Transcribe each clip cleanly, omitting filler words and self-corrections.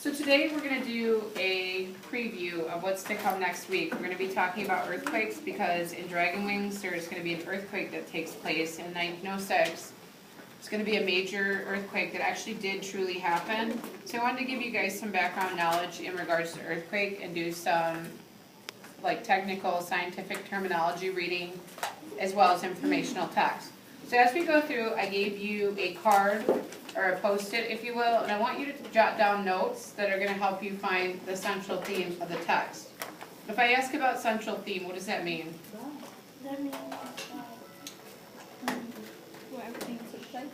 So today we're going to do a preview of what's to come next week. We're going to be talking about earthquakes because in Dragon Wings there's going to be an earthquake that takes place in 1906. It's going to be a major earthquake that actually did truly happen. So I wanted to give you guys some background knowledge in regards to earthquake and do some like technical scientific terminology reading as well as informational text. So as we go through, I gave you a card or a post-it, if you will, and I want you to jot down notes that are going to help you find the central theme of the text. If I ask about central theme, what does that mean? That means where everything takes place.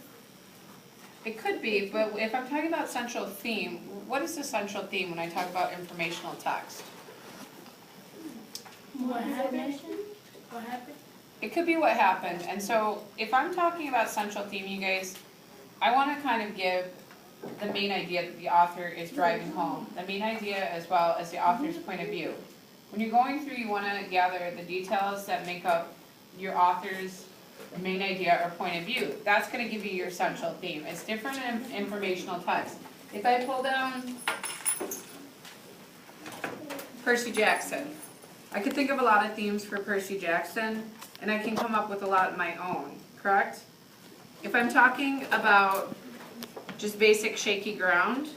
It could be, but if I'm talking about central theme, what is the central theme when I talk about informational text? What happened? What happened? It could be what happened, and so if I'm talking about central theme, you guys, I want to kind of give the main idea that the author is driving home, the main idea as well as the author's point of view. When you're going through, you want to gather the details that make up your author's main idea or point of view. That's going to give you your central theme. It's different in informational text. If I pull down Percy Jackson, I could think of a lot of themes for Percy Jackson, and I can come up with a lot of my own, correct? If I'm talking about just basic shaky ground,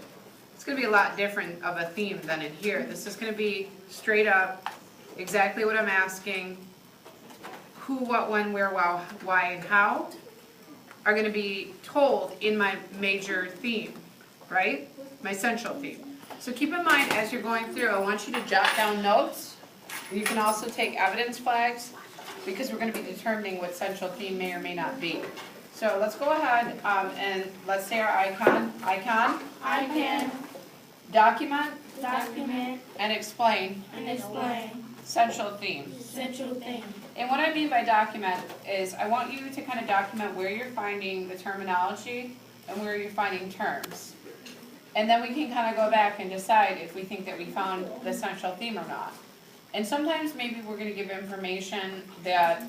it's going to be a lot different of a theme than in here. This is going to be straight up, exactly what I'm asking, who, what, when, where, why, and how are going to be told in my major theme, right? My central theme. So keep in mind as you're going through, I want you to jot down notes. You can also take evidence flags because we're going to be determining what central theme may or may not be. So let's go ahead and let's say our icon. Icon. Icon. Document. Document. And explain. And explain. Central theme. Central theme. And what I mean by document is I want you to kind of document where you're finding the terminology and where you're finding terms. And then we can kind of go back and decide if we think that we found the central theme or not. And sometimes maybe we're going to give information that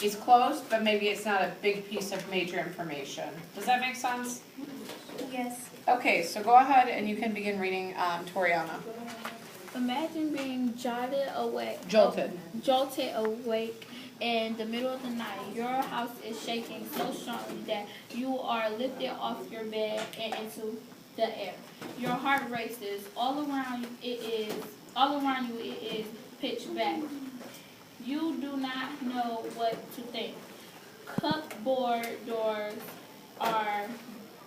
is close, but maybe it's not a big piece of major information. Does that make sense? Yes. Okay, so go ahead and you can begin reading Toriana. Imagine being jolted awake in the middle of the night. Your house is shaking so strongly that you are lifted off your bed and into the air. Your heart races. All around you it is pitch black. You do not know what to think. Cupboard doors are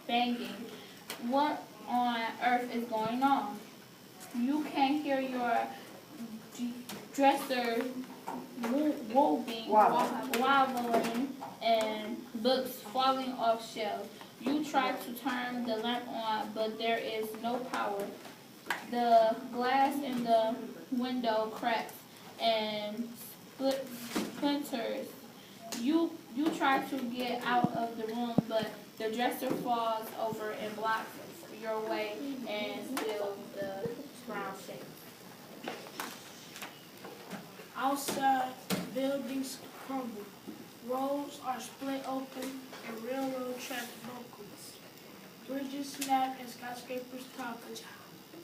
banging. What on earth is going on? You can hear your dresser wobbling, and books falling off shelves. You try to turn the lamp on, but there is no power. The glass in the window cracks and splinters. You try to get out of the room, but the dresser falls over and blocks your way, and still the ground shakes. Outside, buildings crumble. Roads are split open and railroad tracks broken. Bridges snap and skyscrapers topple.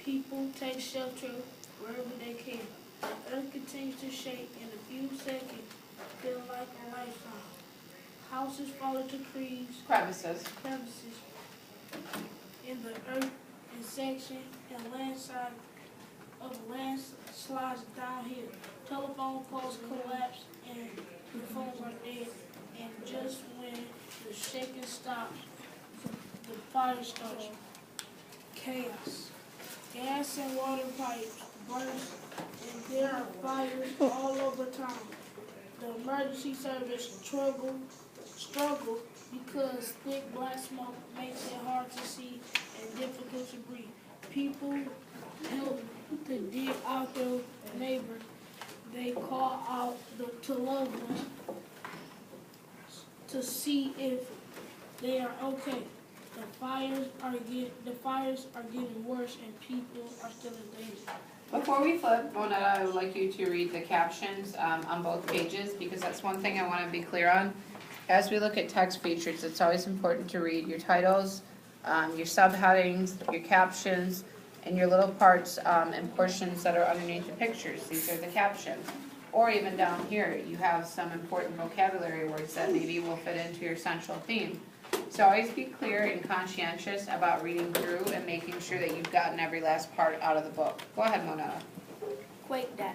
People take shelter wherever they can. The earth continues to shake in a few seconds, feeling like a lifetime. Houses fall into crevices in the earth in section and landslides downhill. Telephone poles collapse and the phones are dead. And just when the shaking stops, the fire starts. Chaos. Gas and water pipes burst, and there are fires all over town. The emergency service struggle because thick black smoke makes it hard to see and difficult to breathe. People help to dig out their neighbor. They call out to loved ones to see if they are okay. The fires are getting worse, and people are still in danger. Before we flip, Monetta, I would like you to read the captions on both pages because that's one thing I want to be clear on. As we look at text features, it's always important to read your titles, your subheadings, your captions, And your little parts and portions that are underneath the pictures, these are the captions. Or even down here, you have some important vocabulary words that maybe will fit into your central theme. So always be clear and conscientious about reading through and making sure that you've gotten every last part out of the book. Go ahead, Mona. Quake data.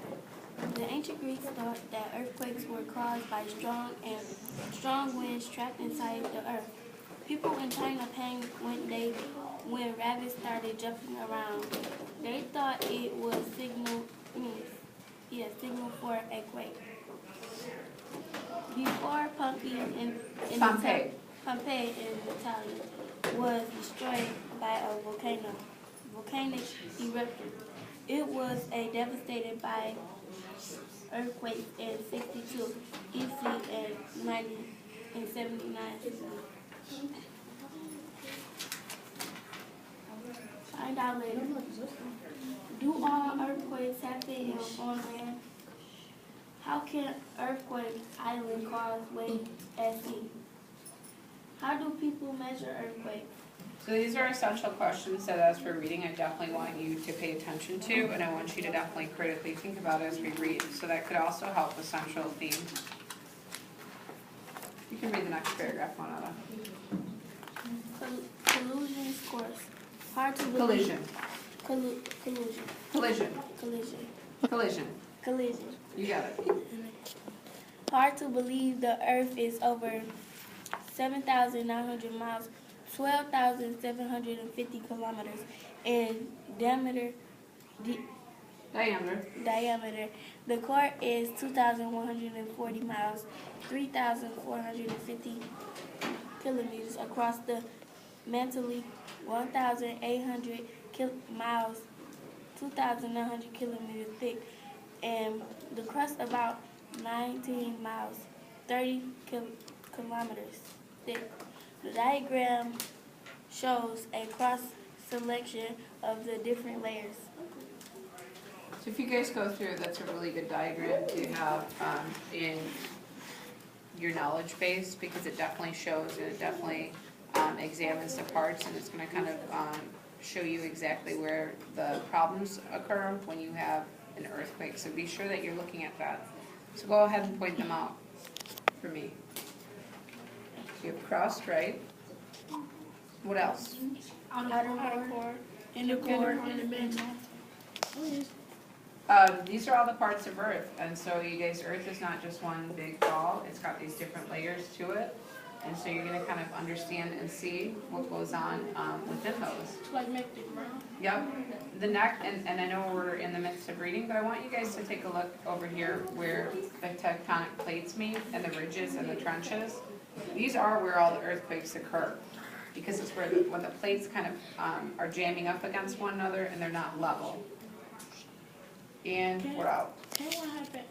The ancient Greeks thought that earthquakes were caused by strong winds trapped inside the earth. People in China panicked when rabbits started jumping around. They thought it was signal for a quake. Before Pompeii in Italy was destroyed by a volcanic eruption. It was devastated by earthquakes in 62 EC and 79 CE. Find out later. Do all earthquakes happen on land? How can earthquake island cause waves at sea? How do people measure earthquakes? So these are essential questions that as we're reading, I definitely want you to pay attention to, and I want you to definitely critically think about as we read. So that could also help with central theme. You can read the next paragraph, Monada. Collusion scores. Hard to believe. Collision. Collusion. Collision. Collision. Collision. Collision. You got it. Hard to believe the Earth is over 7,900 miles, 12,750 kilometers in diameter. The core is 2,140 miles, 3,450 kilometers across the mantle, 1,800 miles, 2,900 kilometers thick, and the crust about 19 miles, 30 kilometers thick. The diagram shows a cross-selection of the different layers. So if you guys go through, that's a really good diagram to have in your knowledge base, because it definitely shows and it definitely examines the parts, and it's going to kind of show you exactly where the problems occur when you have an earthquake. So be sure that you're looking at that. So go ahead and point them out for me. You have crust, right? What else? Outer core, inner core, and the mantle. These are all the parts of Earth, and so you guys, Earth is not just one big ball. It's got these different layers to it, and so you're going to kind of understand and see what goes on within those. It's like magnetic ground. Yep. The neck, and I know we're in the midst of reading, but I want you guys to take a look over here where the tectonic plates meet and the ridges and the trenches. These are where all the earthquakes occur, because it's where when the plates kind of are jamming up against one another and they're not level. And we're out. Can what happen